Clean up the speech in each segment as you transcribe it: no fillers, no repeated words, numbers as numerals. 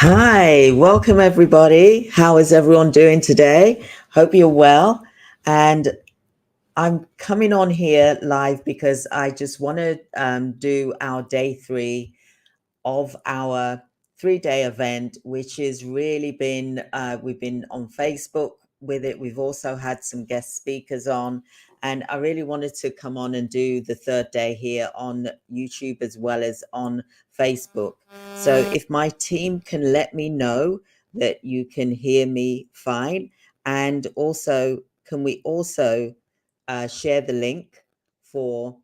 Hi, welcome everybody. How is everyone doing today? Hope you're well. And I'm coming on here live because I just want to do our day 3 of our 3-day event, which has really been, we've been on Facebook with it. We've also had some guest speakers on, and I really wanted to come on and do the 3rd day here on YouTube as well as on Facebook. So if my team can let me know that you can hear me fine, and also can we also share the link for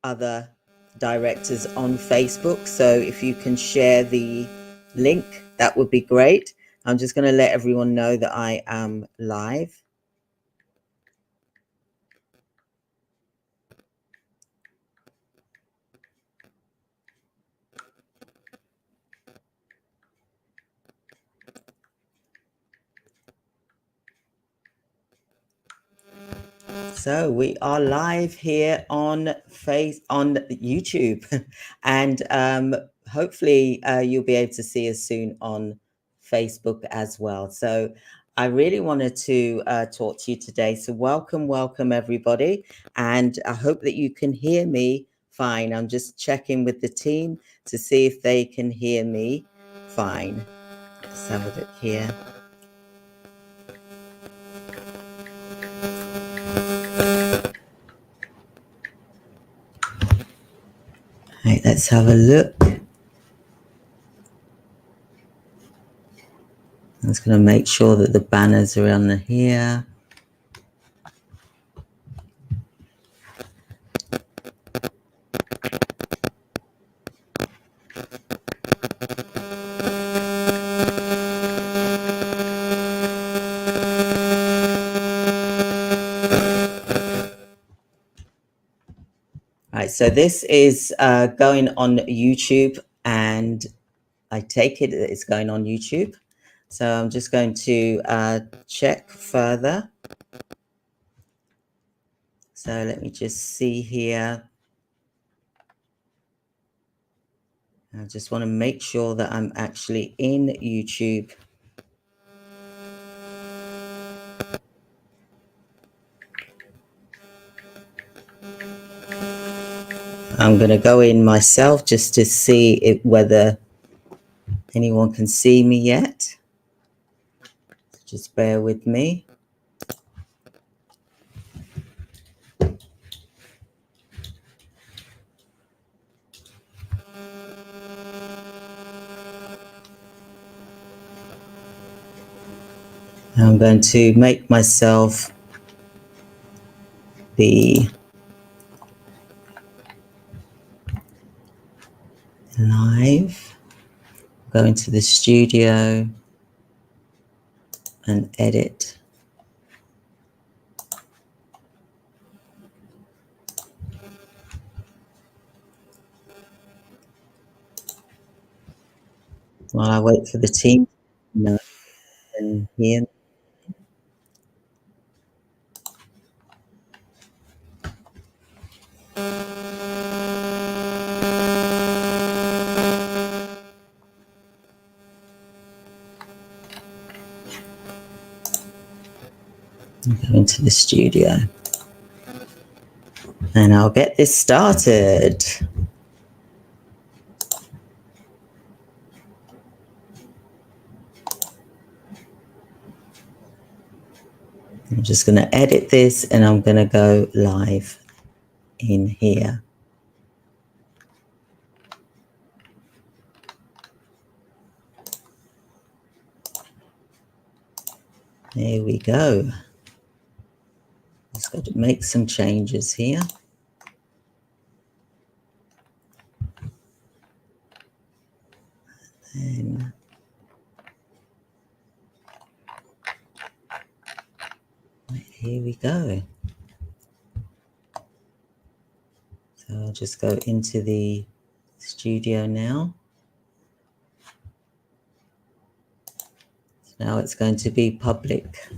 other directors on Facebook. So if you can share the link, that would be great. I'm just going to let everyone know that I am live. So we are live here on YouTube, and hopefully you'll be able to see us soon on Facebook as well. So I really wanted to talk to you today. So welcome everybody, and I hope that you can hear me fine. I'm just checking with the team to see if they can hear me fine. Let's have a look here. Right, let's have a look. I'm just going to make sure that the banners are on here. Right, so this is going on YouTube, and I take it that it's going on YouTube. So I'm just going to check further. So let me just see here. I just want to make sure that I'm actually in YouTube. I'm going to go in myself just to see whether anyone can see me yet. Just bear with me. I'm going to make myself the live, go into the studio and edit. While I wait for the team to know and hear. Go into the studio and I'll get this started. I'm just going to edit this and I'm going to go live in here. There we go. Just got to make some changes here. And here we go. So I'll just go into the studio now. So now it's going to be public.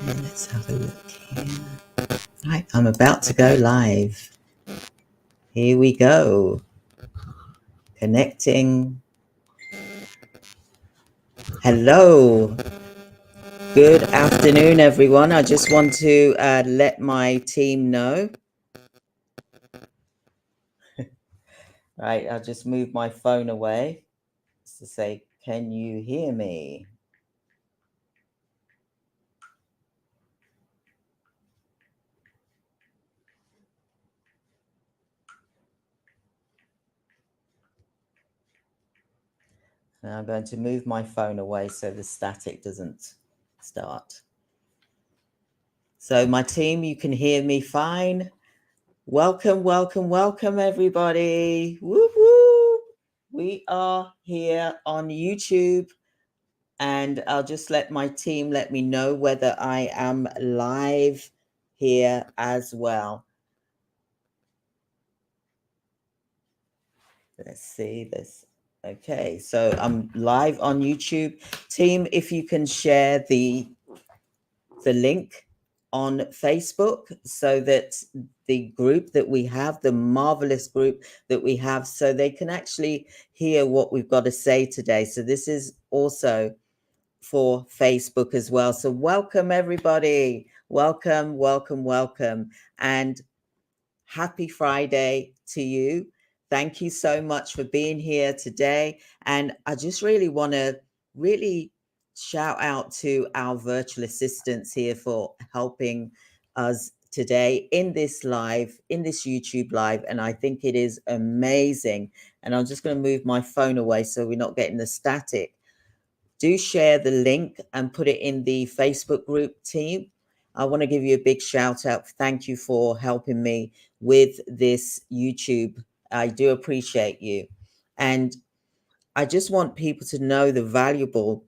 Okay, let's have a look here. Right, I'm about to go live. Here we go. Connecting. Hello. Good afternoon, everyone. I just want to let my team know. Right, I'll just move my phone away just to say, can you hear me? And I'm going to move my phone away so the static doesn't start. So my team, you can hear me fine. Welcome, welcome, welcome, everybody. Woo woo. We are here on YouTube, and I'll just let my team let me know whether I am live here as well. Let's see this. Okay, so I'm live on YouTube. Team, if you can share the link on Facebook so that the group that we have, the marvelous group that we have, so they can actually hear what we've got to say today. So this is also for Facebook as well. So welcome, everybody. Welcome, welcome, welcome. And happy Friday to you. Thank you so much for being here today. And I just really want to really shout out to our virtual assistants here for helping us today in this live, in this YouTube live. And I think it is amazing. And I'm just going to move my phone away so we're not getting the static. Do share the link and put it in the Facebook group, team. I want to give you a big shout out. Thank you for helping me with this YouTube. I do appreciate you. And I just want people to know the valuable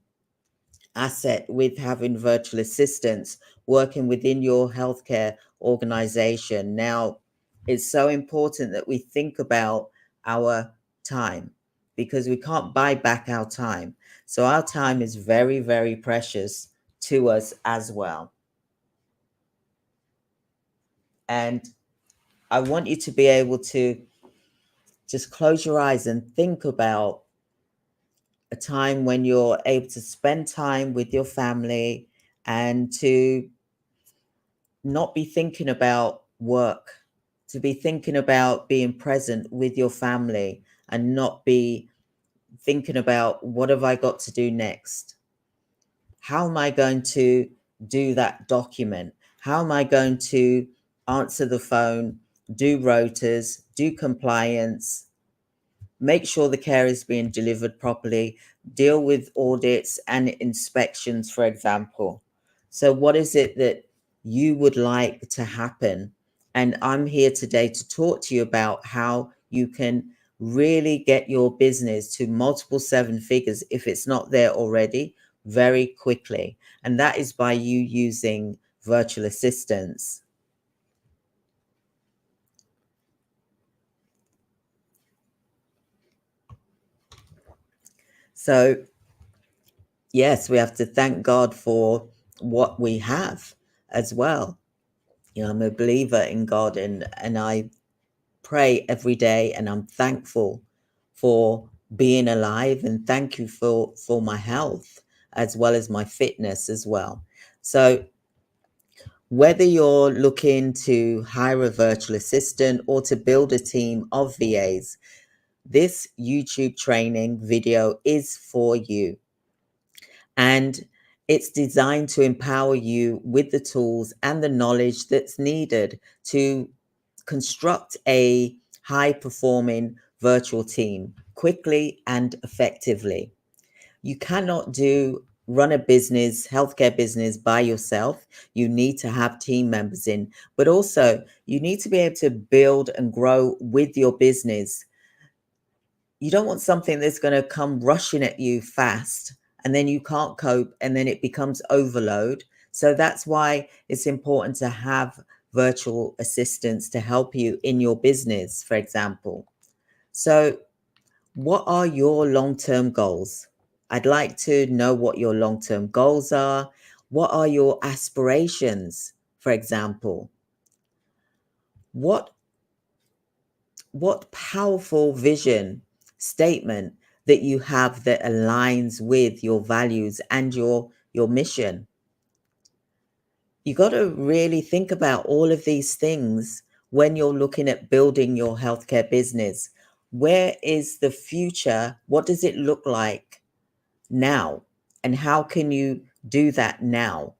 asset with having virtual assistants working within your healthcare organization. Now, it's so important that we think about our time because we can't buy back our time. So our time is very, very precious to us as well. And I want you to be able to just close your eyes and think about a time when you're able to spend time with your family and to not be thinking about work, to be thinking about being present with your family and not be thinking about what have I got to do next? How am I going to do that document? How am I going to answer the phone, do rotas, do compliance, make sure the care is being delivered properly, deal with audits and inspections, for example. So what is it that you would like to happen? And I'm here today to talk to you about how you can really get your business to multiple seven figures if it's not there already very quickly. And that is by you using virtual assistants. So yes, we have to thank God for what we have as well. You know, I'm a believer in God and I pray every day and I'm thankful for being alive and thank you for my health as well as my fitness as well. So whether you're looking to hire a virtual assistant or to build a team of VAs, this YouTube training video is for you. And it's designed to empower you with the tools and the knowledge that's needed to construct a high performing virtual team quickly and effectively. You cannot run a business, healthcare business by yourself. You need to have team members in, but also you need to be able to build and grow with your business. You don't want something that's going to come rushing at you fast and then you can't cope and then it becomes overload. So that's why it's important to have virtual assistants to help you in your business, for example. So what are your long-term goals? I'd like to know what your long-term goals are. What are your aspirations, for example? What powerful vision statement that you have that aligns with your values and your mission? You got to really think about all of these things when you're looking at building your healthcare business. Where is the future? What does it look like now? And how can you do that now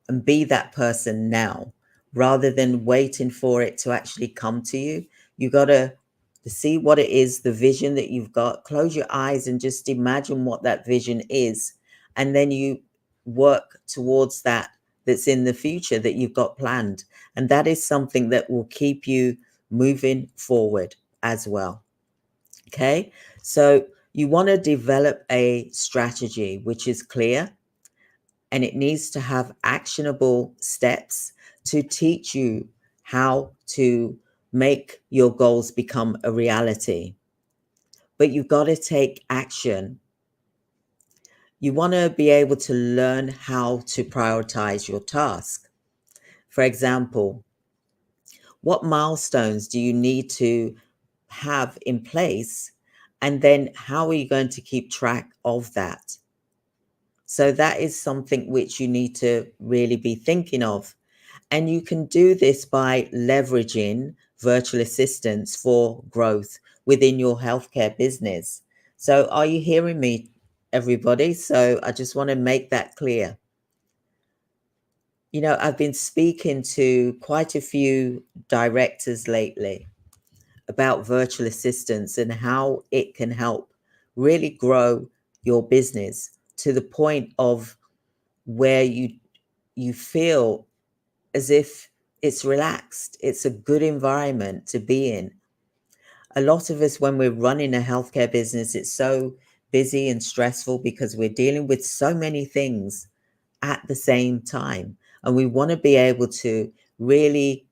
and be that person now rather than waiting for it to actually come to you? You got to see what it is, the vision that you've got. Close your eyes and just imagine what that vision is. And then you work towards that that's in the future that you've got planned. And that is something that will keep you moving forward as well. Okay. So you want to develop a strategy which is clear, and it needs to have actionable steps to teach you how to make your goals become a reality. But you've got to take action. You want to be able to learn how to prioritize your task. For example, what milestones do you need to have in place? And then how are you going to keep track of that? So that is something which you need to really be thinking of. And you can do this by leveraging virtual assistants for growth within your healthcare business. So are you hearing me, everybody? So I just want to make that clear. You know, I've been speaking to quite a few directors lately about virtual assistants and how it can help really grow your business to the point of where you feel as if it's relaxed. It's a good environment to be in. A lot of us, when we're running a healthcare business, it's so busy and stressful because we're dealing with so many things at the same time. And we want to be able to really,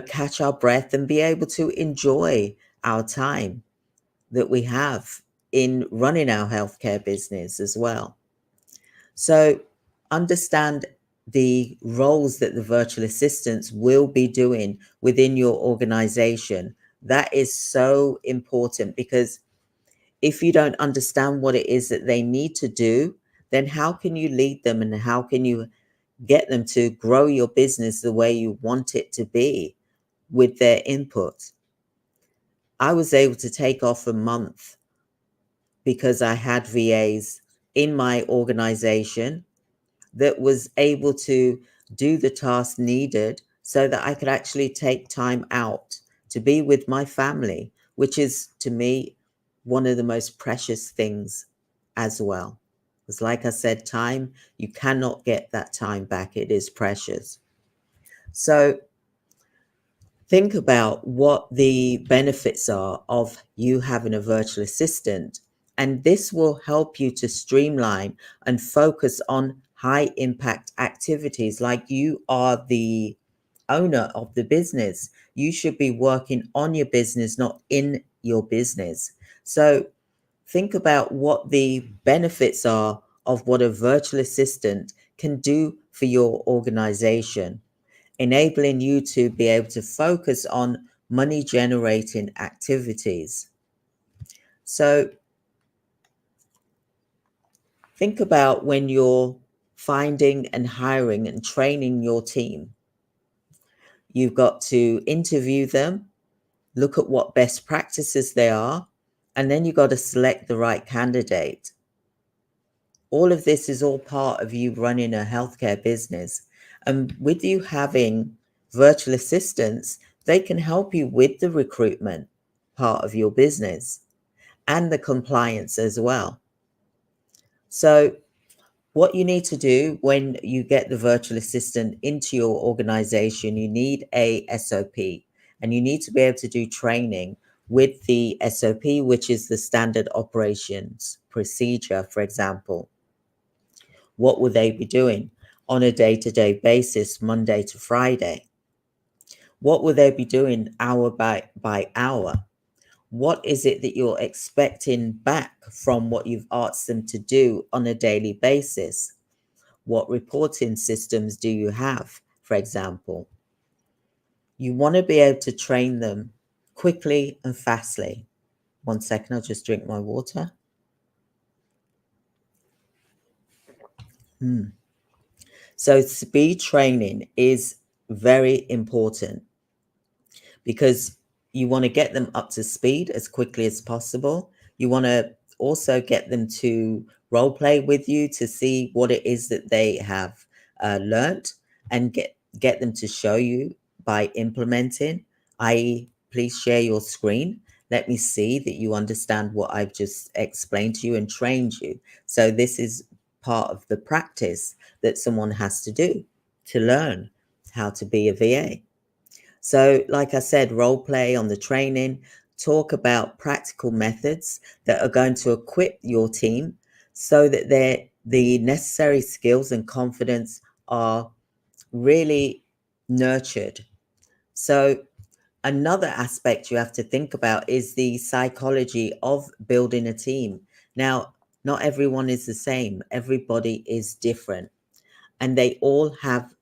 catch our breath and be able to enjoy our time that we have in running our healthcare business as well. So understand the roles that the virtual assistants will be doing within your organization. That is so important, because if you don't understand what it is that they need to do, then how can you lead them and how can you get them to grow your business the way you want it to be with their input? I was able to take off a month because I had VAs in my organization that was able to do the task needed so that I could actually take time out to be with my family, which is to me one of the most precious things as well. Because like I said, time, you cannot get that time back. It is precious. So think about what the benefits are of you having a virtual assistant, and this will help you to streamline and focus on high impact activities. Like, you are the owner of the business. You should be working on your business, not in your business. So think about what the benefits are of what a virtual assistant can do for your organization, enabling you to be able to focus on money generating activities. So think about when you're finding and hiring and training your team. You've got to interview them, look at what best practices they are, and then you've got to select the right candidate. All of this is all part of you running a healthcare business. And with you having virtual assistants, they can help you with the recruitment part of your business and the compliance as well. So what you need to do when you get the virtual assistant into your organization, you need a SOP, and you need to be able to do training with the SOP, which is the standard operations procedure. For example, what will they be doing on a day-to-day basis, Monday to Friday? What will they be doing hour by hour? What is it that you're expecting back from what you've asked them to do on a daily basis? What reporting systems do you have, for example? You want to be able to train them quickly and fastly. 1 second, I'll just drink my water. So speed training is very important because you want to get them up to speed as quickly as possible. You want to also get them to role play with you to see what it is that they have learned, and get them to show you by implementing, i.e., please share your screen. Let me see that you understand what I've just explained to you and trained you. So this is part of the practice that someone has to do to learn how to be a VA. So, like I said, role play on the training, talk about practical methods that are going to equip your team so that the necessary skills and confidence are really nurtured. So, another aspect you have to think about is the psychology of building a team. Now, not everyone is the same, everybody is different, and they all have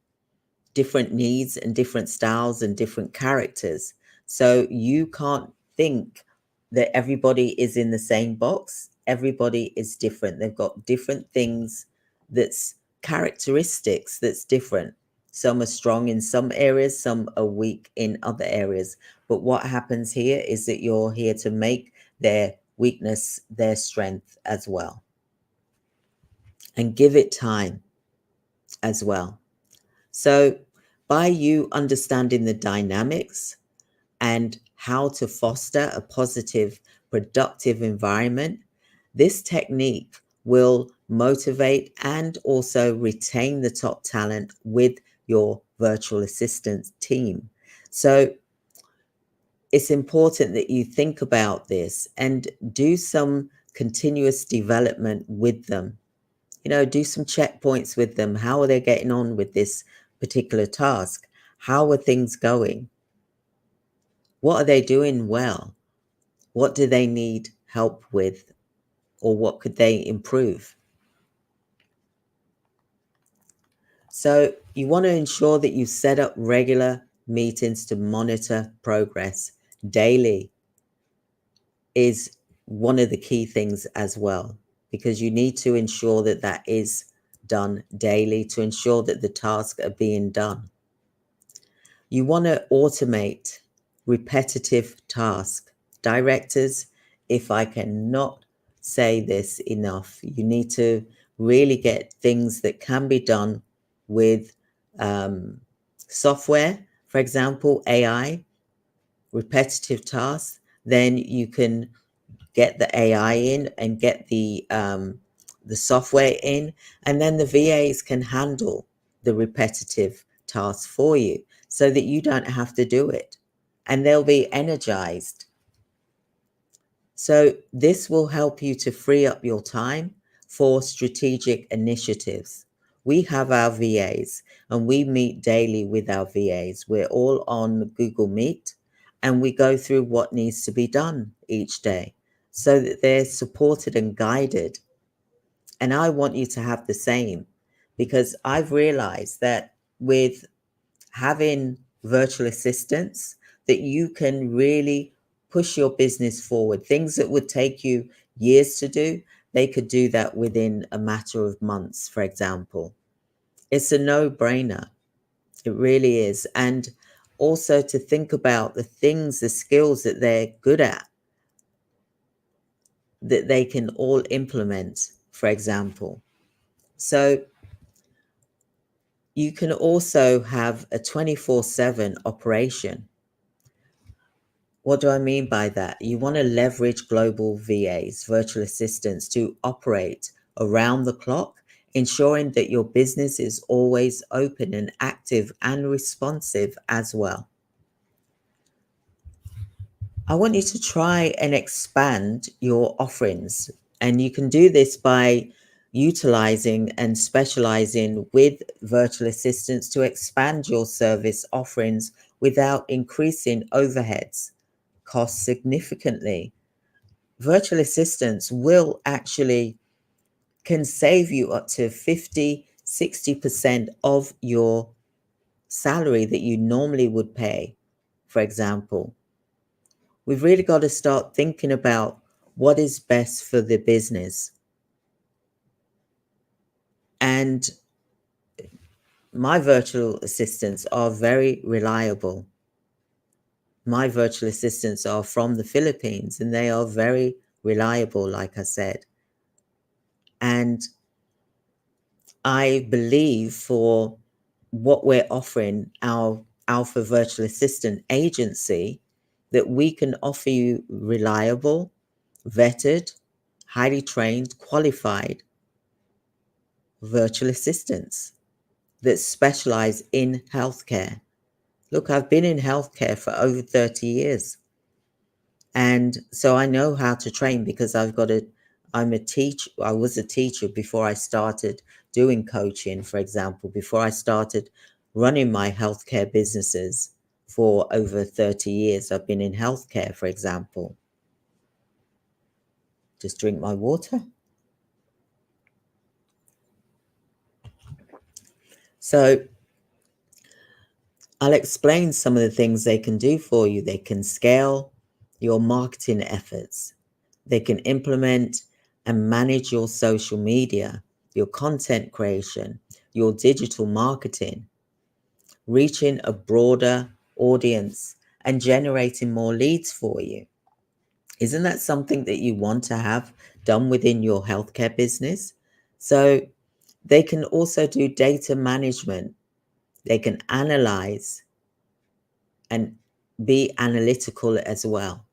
different needs and different styles and different characters. So you can't think that everybody is in the same box. Everybody is different. They've got different things that's characteristics that's different. Some are strong in some areas, some are weak in other areas. But what happens here is that you're here to make their weakness their strength as well. And give it time as well. So by you understanding the dynamics and how to foster a positive, productive environment, this technique will motivate and also retain the top talent with your virtual assistant team. So it's important that you think about this and do some continuous development with them. You know, do some checkpoints with them. How are they getting on with this particular task? How are things going? What are they doing well? What do they need help with? Or what could they improve? So you want to ensure that you set up regular meetings to monitor progress daily is one of the key things as well, because you need to ensure that that is done daily to ensure that the tasks are being done. You want to automate repetitive tasks. Directors, if I cannot say this enough, you need to really get things that can be done with software, for example, AI, repetitive tasks. Then you can get the AI in and get the software in, and then the VAs can handle the repetitive tasks for you so that you don't have to do it, and they'll be energized. So this will help you to free up your time for strategic initiatives. We have our VAs and we meet daily with our VAs. We're all on Google Meet and we go through what needs to be done each day so that they're supported and guided. And I want you to have the same, because I've realized that with having virtual assistants, that you can really push your business forward. Things that would take you years to do, they could do that within a matter of months, for example. It's a no-brainer. It really is. And also to think about the things, the skills that they're good at, that they can all implement, for example. So you can also have a 24/7 operation. What do I mean by that? You want to leverage global VAs, virtual assistants, to operate around the clock, ensuring that your business is always open and active and responsive as well. I want you to try and expand your offerings, and you can do this by utilizing and specializing with virtual assistants to expand your service offerings without increasing overheads costs significantly. Virtual assistants will actually can save you up to 50, 60% of your salary that you normally would pay, for example. We've really got to start thinking about what is best for the business. And my virtual assistants are very reliable. My virtual assistants are from the Philippines and they are very reliable, like I said. And I believe for what we're offering our Alpha Virtual Assistant agency, that we can offer you reliable, vetted, highly trained, qualified virtual assistants that specialize in healthcare. Look, I've been in healthcare for over 30 years. And so I know how to train because I'm a teacher. I was a teacher before I started doing coaching, for example, before I started running my healthcare businesses for over 30 years. I've been in healthcare, for example. Just drink my water. So I'll explain some of the things they can do for you. They can scale your marketing efforts. They can implement and manage your social media, your content creation, your digital marketing, reaching a broader audience and generating more leads for you. Isn't that something that you want to have done within your healthcare business? So they can also do data management. They can analyze and be analytical as well.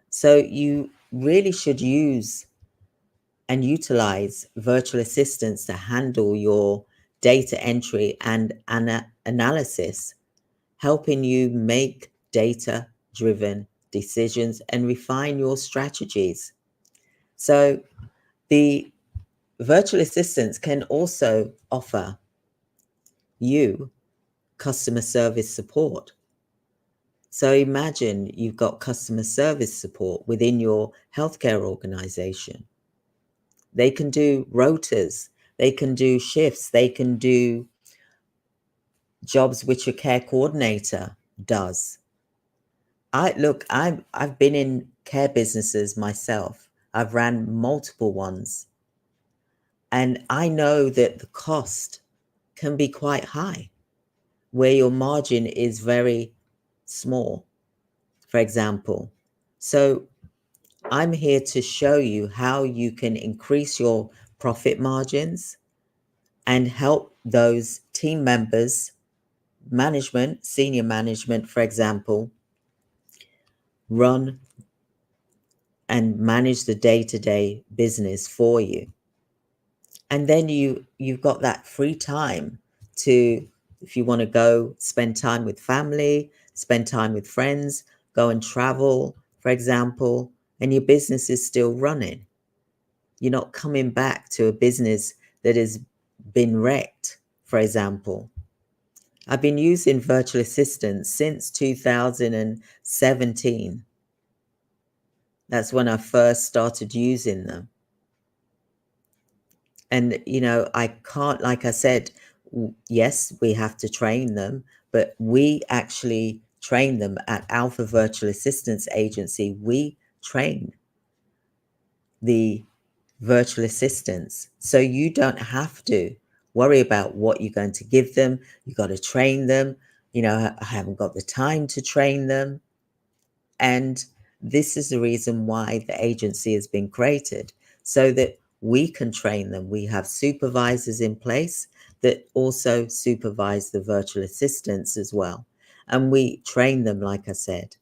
So you really should use and utilize virtual assistants to handle your data entry and analysis, helping you make data driven decisions and refine your strategies. So the virtual assistants can also offer you customer service support. So imagine you've got customer service support within your healthcare organization. They can do rotas, they can do shifts, they can do jobs which a care coordinator does. I've been in care businesses myself. I've ran multiple ones. And I know that the cost can be quite high, where your margin is very small, for example. So I'm here to show you how you can increase your profit margins and help those team members, management, senior management, for example, run and manage the day-to-day business for you. And then you've got that free time to, if you want to go spend time with family, spend time with friends, go and travel, for example, and your business is still running. You're not coming back to a business that has been wrecked, for example. I've been using virtual assistants since 2017. That's when I first started using them. And, I can't, like I said, yes, we have to train them, but we actually train them at Alpha Virtual Assistance Agency. We train the virtual assistants. So you don't have to worry about what you're going to give them. You got to train them. I haven't got the time to train them. And this is the reason why the agency has been created, so that we can train them. We have supervisors in place that also supervise the virtual assistants as well. And we train them, like I said.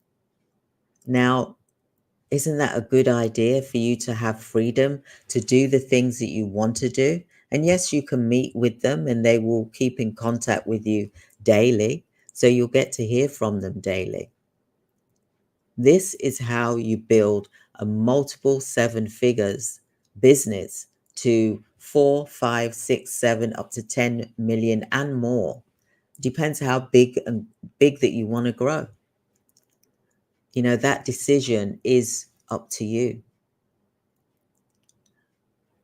Now, isn't that a good idea for you to have freedom to do the things that you want to do? And yes, you can meet with them and they will keep in contact with you daily. So you'll get to hear from them daily. This is how you build a multiple seven figures business to 4, 5, 6, 7, up to 10 million and more. Depends how big that you want to grow. That decision is up to you.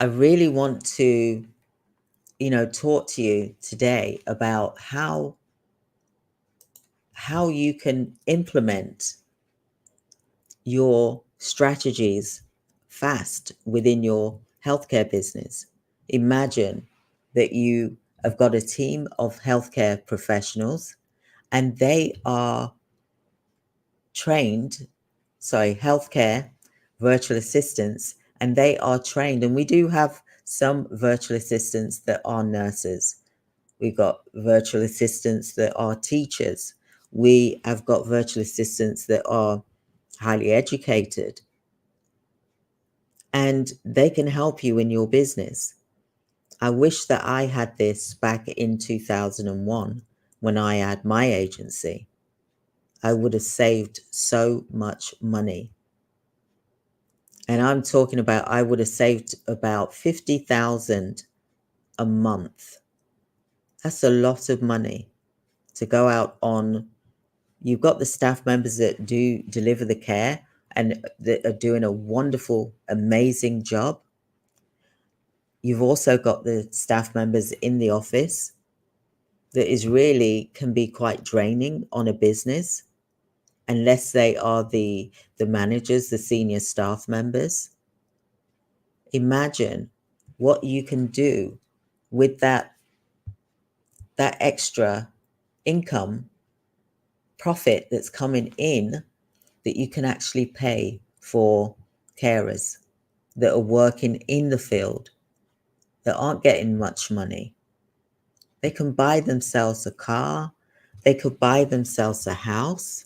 I really want to talk to you today about how you can implement your strategies fast within your healthcare business. Imagine that you have got a team of healthcare professionals and they are trained, healthcare virtual assistants, and they are trained. And we do have some virtual assistants that are nurses. We've got virtual assistants that are teachers. We have got virtual assistants that are highly educated, and they can help you in your business. I wish that I had this back in 2001 when I had my agency. I would have saved so much money. And I'm talking about, I would have saved about 50,000 a month. That's a lot of money to go out on. You've got the staff members that do deliver the care and that are doing a wonderful, amazing job. You've also got the staff members in the office that is really can be quite draining on a business unless they are the managers, the senior staff members. Imagine what you can do with that extra income profit that's coming in, that you can actually pay for carers that are working in the field that aren't getting much money. They can buy themselves a car, they could buy themselves a house,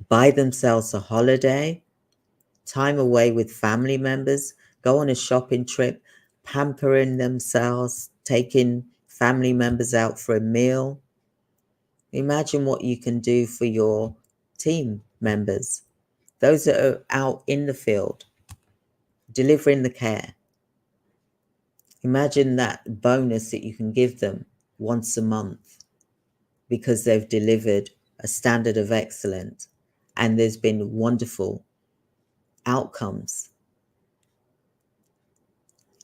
buy themselves a holiday, time away with family members, go on a shopping trip, pampering themselves, taking family members out for a meal. Imagine what you can do for your team members, those that are out in the field, delivering the care. Imagine that bonus that you can give them once a month because they've delivered a standard of excellence and there's been wonderful outcomes.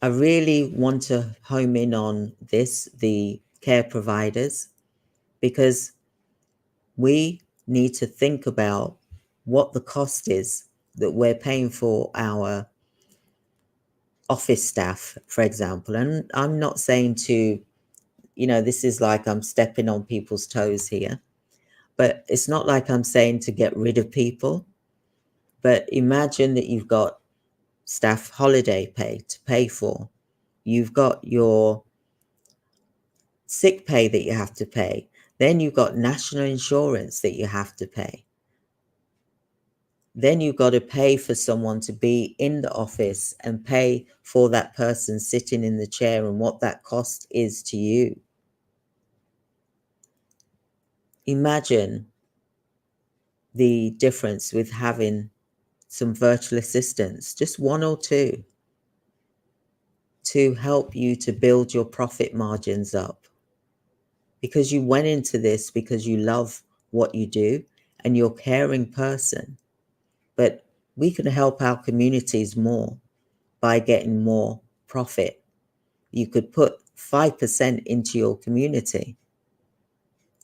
I really want to home in on this, the care providers, because we need to think about what the cost is that we're paying for our office staff, for example. And I'm not saying to, this is like I'm stepping on people's toes here, but it's not like I'm saying to get rid of people. But imagine that you've got staff holiday pay to pay for. You've got your sick pay that you have to pay. Then you've got national insurance that you have to pay. Then you've got to pay for someone to be in the office and pay for that person sitting in the chair and what that cost is to you. Imagine the difference with having some virtual assistants, just one or two, to help you to build your profit margins up. Because you went into this because you love what you do and you're a caring person. But we can help our communities more by getting more profit. You could put 5% into your community.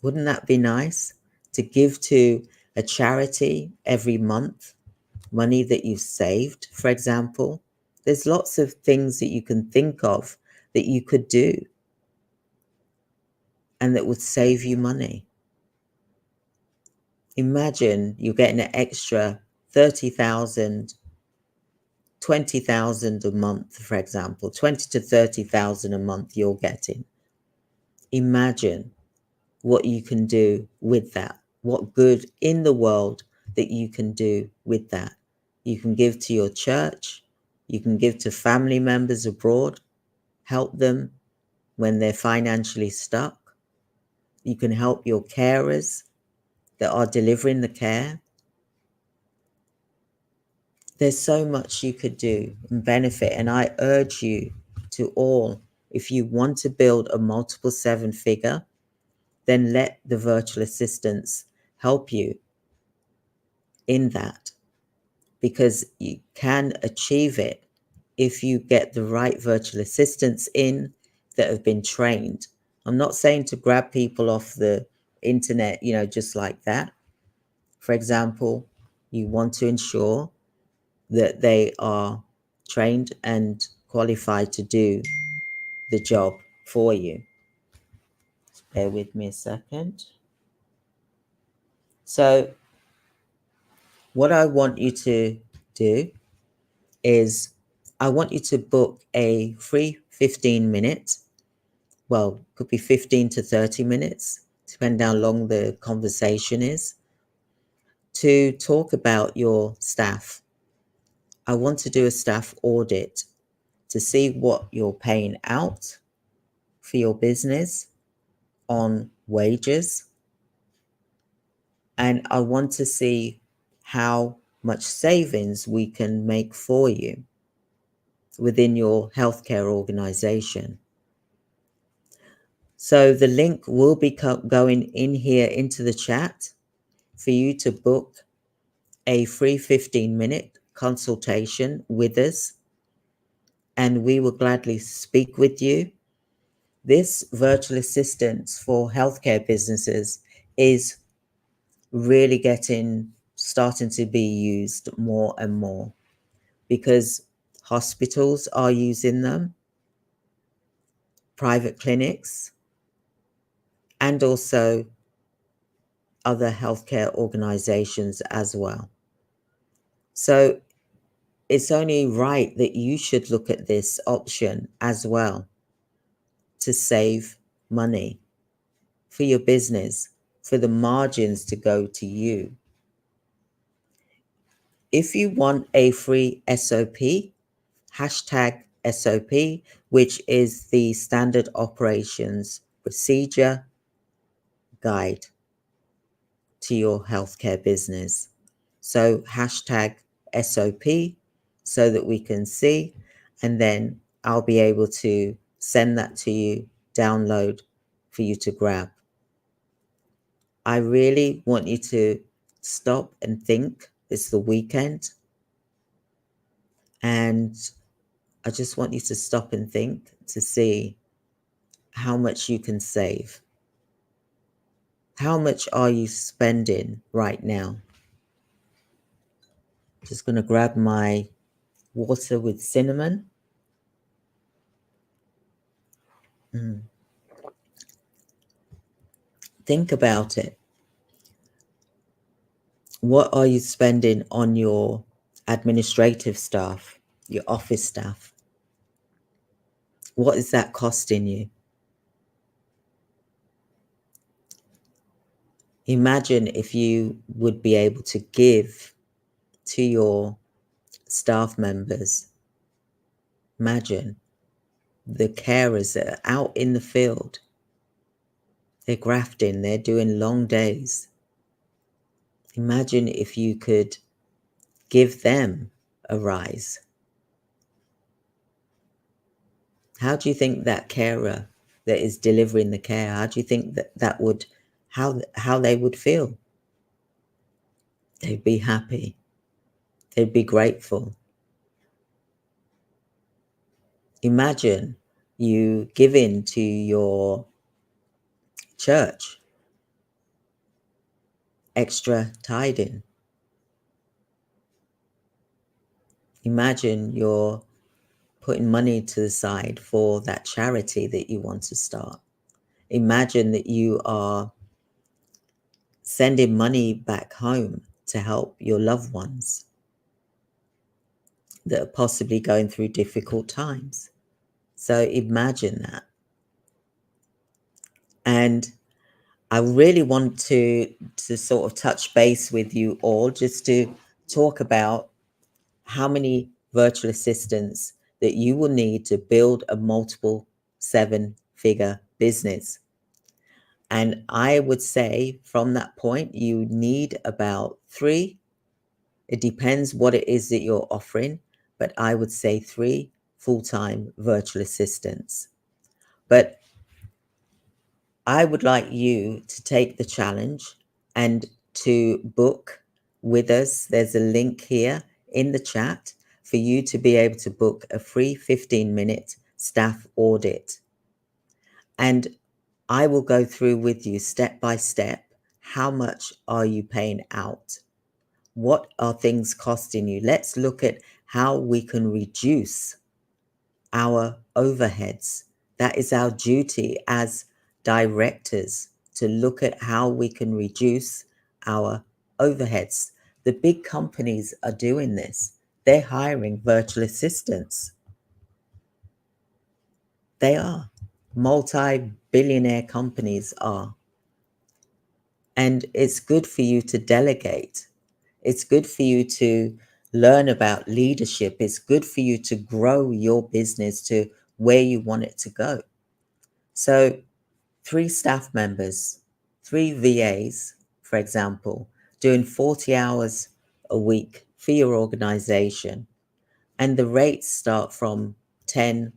Wouldn't that be nice? To give to a charity every month, money that you've saved, for example. There's lots of things that you can think of that you could do and that would save you money. Imagine you're getting an extra 30,000, 20,000 a month, for example, 20 to 30,000 a month you're getting. Imagine what you can do with that, what good in the world that you can do with that. You can give to your church, you can give to family members abroad, help them when they're financially stuck. You can help your carers that are delivering the care. There's so much you could do and benefit. And I urge you to all, if you want to build a multiple seven figure, then let the virtual assistants help you in that, because you can achieve it if you get the right virtual assistants in that have been trained. I'm not saying to grab people off the internet, just like that. For example, you want to ensure that they are trained and qualified to do the job for you. Bear with me a second. So what I want you to do is I want you to book a free 15-minute, well, could be 15 to 30 minutes, depending how long the conversation is, to talk about your staff. I want to do a staff audit to see what you're paying out for your business on wages. And I want to see how much savings we can make for you within your healthcare organization. So the link will be going in here into the chat for you to book a free 15-minute consultation with us, and we will gladly speak with you. This virtual assistance for healthcare businesses is really starting to be used more and more because hospitals are using them, private clinics, and also other healthcare organizations as well. So it's only right that you should look at this option as well to save money for your business, for the margins to go to you. If you want a free SOP, hashtag SOP, which is the standard operations procedure guide to your healthcare business. So hashtag SOP so that we can see, and then I'll be able to send that to you, download for you to grab. I really want you to stop and think. It's the weekend, and I just want you to stop and think to see how much you can save. How much are you spending right now? Just going to grab my water with cinnamon. Think about it. What are you spending on your administrative staff, your office staff? What is that costing you? Imagine if you would be able to give to your staff members. Imagine the carers that are out in the field. They're grafting, they're doing long days. Imagine if you could give them a rise. How do you think that carer that is delivering the care, how do you think that would, how they would feel? They'd be happy. They'd be grateful. Imagine you giving to your church extra tithing. Imagine you're putting money to the side for that charity that you want to start. Imagine that you are sending money back home to help your loved ones that are possibly going through difficult times. So imagine that. And I really want to sort of touch base with you all just to talk about how many virtual assistants that you will need to build a multiple 7-figure business. And I would say from that point, you need about 3. It depends what it is that you're offering, but I would say 3 full-time virtual assistants. But I would like you to take the challenge and to book with us. There's a link here in the chat for you to be able to book a free 15-minute staff audit And I will go through with you step by step. How much are you paying out? What are things costing you? Let's look at how we can reduce our overheads. That is our duty as directors, to look at how we can reduce our overheads. The big companies are doing this. They're hiring virtual assistants. They are. Multi-billionaire companies are. And it's good for you to delegate. It's good for you to learn about leadership. It's good for you to grow your business to where you want it to go. So 3 staff members, 3 VAs, for example, doing 40 hours a week for your organization. And the rates start from $10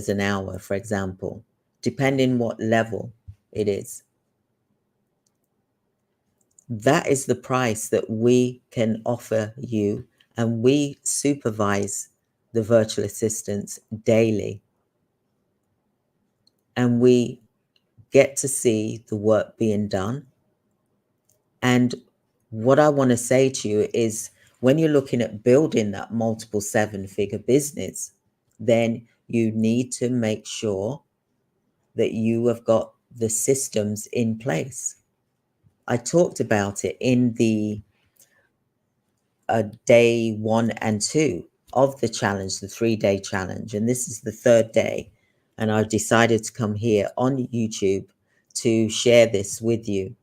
an hour, for example, depending what level it is. That is the price that we can offer you, and we supervise the virtual assistants daily. And we get to see the work being done. And what I want to say to you is, when you're looking at building that multiple 7-figure business, then you need to make sure that you have got the systems in place. I talked about it in the day 1 and 2 of the challenge, the 3-day challenge. And this is the 3rd day. And I've decided to come here on YouTube to share this with you,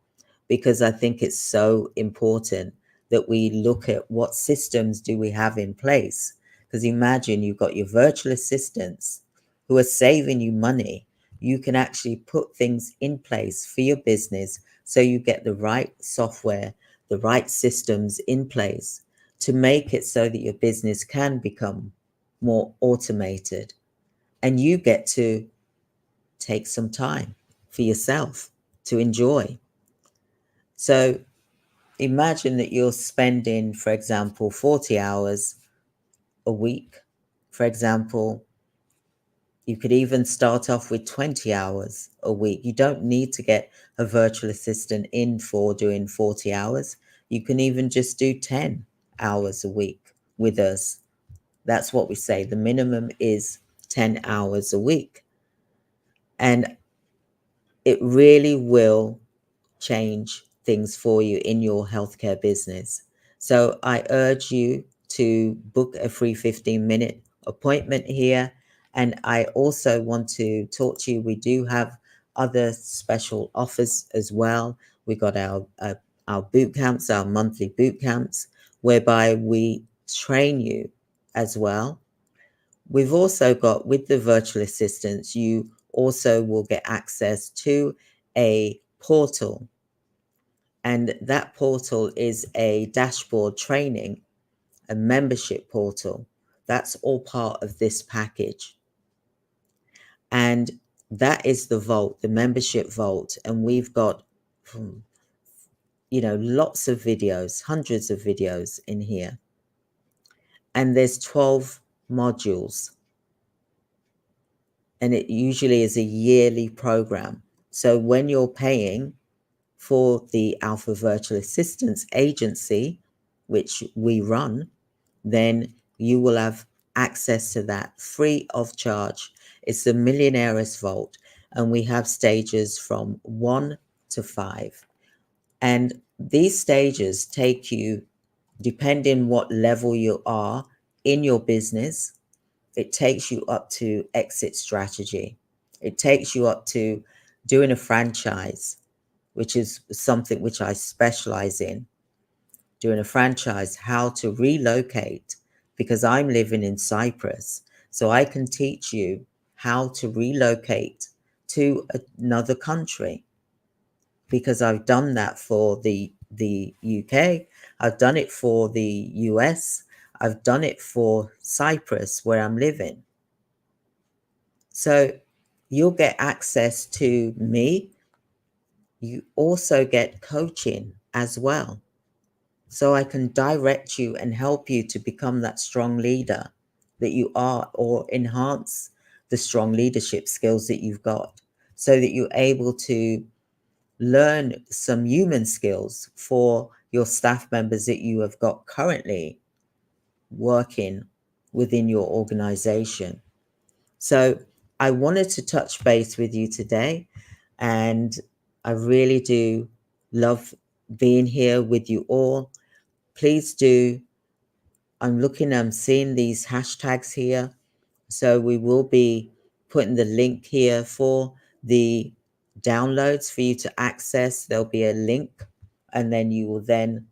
because I think it's so important that we look at what systems do we have in place. Because imagine you've got your virtual assistants who are saving you money. You can actually put things in place for your business so you get the right software, the right systems in place to make it so that your business can become more automated. And you get to take some time for yourself to enjoy. So imagine that you're spending, for example, 40 hours a week. For example, you could even start off with 20 hours a week. You don't need to get a virtual assistant in for doing 40 hours. You can even just do 10 hours a week with us. That's what we say. The minimum is 10 hours a week. And it really will change things for you in your healthcare business. So I urge you to book a free 15-minute appointment here. And I also want to talk to you. We do have other special offers as well. We got our boot camps, our monthly boot camps, whereby we train you as well. We've also got, with the virtual assistants, you also will get access to a portal. And that portal is a dashboard training, a membership portal. That's all part of this package. And that is the vault, the membership vault. And we've got, lots of videos, hundreds of videos in here. And there's 12 modules. And it usually is a yearly program. So when you're paying for the Alpha Virtual Assistance Agency, which we run, then you will have access to that free of charge. It's the Millionaire's Vault, and we have stages from 1 to 5. And these stages take you, depending what level you are in your business, it takes you up to exit strategy. It takes you up to doing a franchise, which is something which I specialize in. Doing a franchise, how to relocate, because I'm living in Cyprus. So I can teach you how to relocate to another country, because I've done that for the UK. I've done it for the US. I've done it for Cyprus, where I'm living. So you'll get access to me. You also get coaching as well. So I can direct you and help you to become that strong leader that you are, or enhance the strong leadership skills that you've got, so that you're able to learn some human skills for your staff members that you have got currently working within your organization. So I wanted to touch base with you today, and I really do love being here with you all. Please do. I'm seeing these hashtags here. So we will be putting the link here for the downloads for you to access. There'll be a link, and then you will then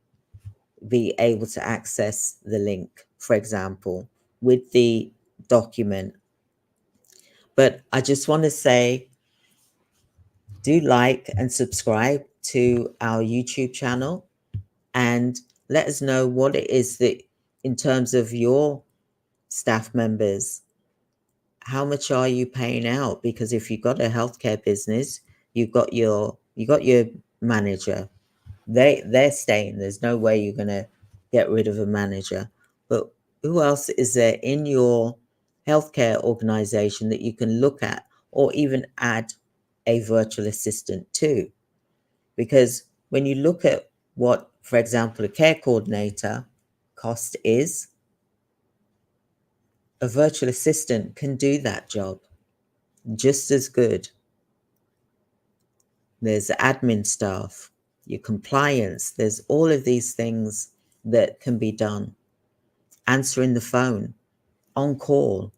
be able to access the link, for example, with the document. But I just want to say, do like and subscribe to our YouTube channel, and let us know what it is that, in terms of your staff members, how much are you paying out? Because if you've got a healthcare business, you got your manager. They're staying. There's no way you're gonna get rid of a manager. But who else is there in your healthcare organization that you can look at, or even add a virtual assistant to? Because when you look at what, for example, a care coordinator cost is, a virtual assistant can do that job just as good. There's admin staff, your compliance, there's all of these things that can be done. Answering the phone, on call.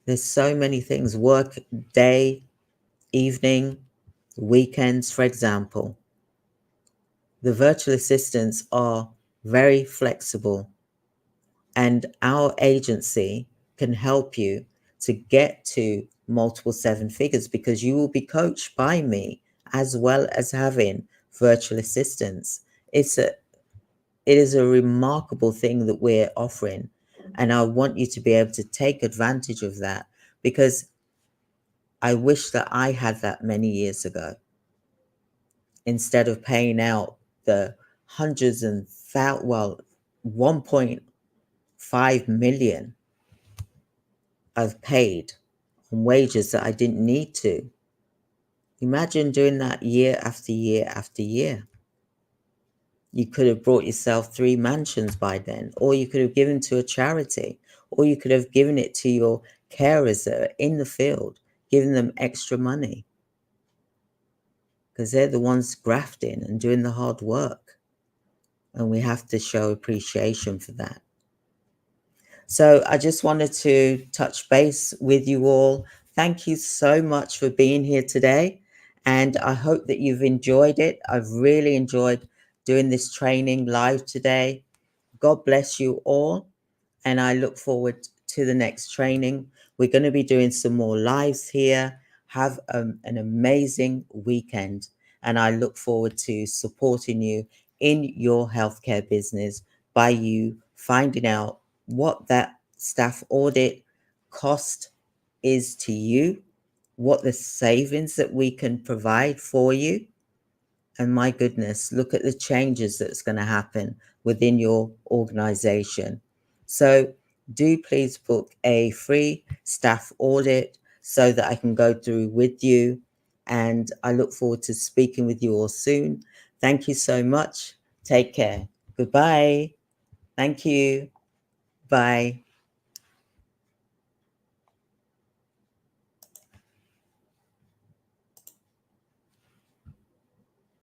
There's so many things. Work day, evening, weekends, for example. The virtual assistants are very flexible, and our agency can help you to get to multiple seven figures, because you will be coached by me, as well as having virtual assistants. It is a remarkable thing that we're offering, and I want you to be able to take advantage of that, because I wish that I had that many years ago, instead of paying out the hundreds and 1.5 million I've paid on wages that I didn't need to. Imagine doing that year after year after year. You could have brought yourself 3 mansions by then, or you could have given to a charity, or you could have given it to your carers that are in the field, giving them extra money, because they're the ones grafting and doing the hard work. And we have to show appreciation for that. So I just wanted to touch base with you all. Thank you so much for being here today. And I hope that you've enjoyed it. I've really enjoyed doing this training live today. God bless you all. And I look forward to the next training. We're going to be doing some more lives here. Have an amazing weekend. And I look forward to supporting you in your healthcare business by you finding out what that staff audit cost is to you, what the savings that we can provide for you. And my goodness, look at the changes that's going to happen within your organization. So do please book a free staff audit so that I can go through with you. And I look forward to speaking with you all soon. Thank you so much. Take care. Goodbye. Thank you. Bye.